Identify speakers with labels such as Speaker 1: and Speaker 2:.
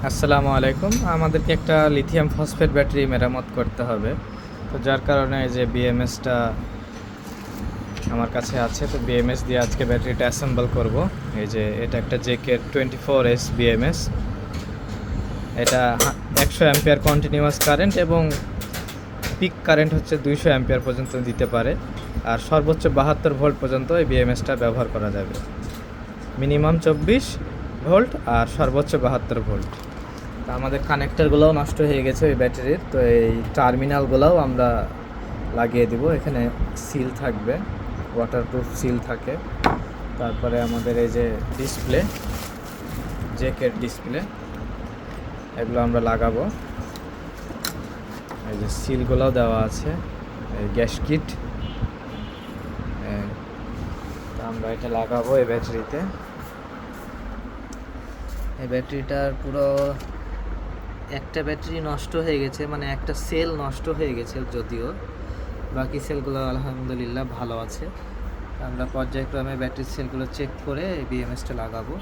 Speaker 1: আসসালামু আলাইকুম। আমাদেরকে একটা লিথিয়াম ফসফেট ব্যাটারি মেরামত করতে হবে। তো যার কারণে এই যে বিএমএসটা আমার কাছে আছে, তো বিএমএস দিয়ে আজকে ব্যাটারিটা অ্যাসেম্বল করব। এই যে এটা একটা জেকে 24S বিএমএস। এটা 100 অ্যাম্পিয়ার কন্টিনিউয়াস কারেন্ট এবং পিক কারেন্ট হচ্ছে 200 অ্যাম্পিয়ার পর্যন্ত দিতে পারে। আর সর্বোচ্চ 72 ভোল্ট পর্যন্ত এই বিএমএসটা ব্যবহার করা যাবে। মিনিমাম 24 ভোল্ট আর সর্বোচ্চ 72 ভোল্ট। তো আমাদের কানেক্টরগুলোও নষ্ট হয়ে গেছে ওই ব্যাটারির, তো এই টার্মিনালগুলোও আমরা লাগিয়ে দিব। এখানে সিল থাকবে, ওয়াটারপ্রুফ সিল থাকে। তারপরে আমাদের এই যে ডিসপ্লে, জেকের ডিসপ্লে, এগুলো আমরা লাগাবো। এই যে সিলগুলোও দেওয়া আছে, এই গ্যাস কিট। তো আমরা এটা লাগাবো এই ব্যাটারিতে। এই ব্যাটারিটার পুরো একটা ব্যাটারি নষ্ট হয়ে গেছে, মানে একটা সেল নষ্ট হয়ে গেছে, যদিও বাকি সেলগুলো আলহামদুলিল্লাহ ভালো আছে। আমরা পর্যায়ক্রমে ব্যাটারির সেলগুলো চেক করে বিএমএসটা লাগাবো।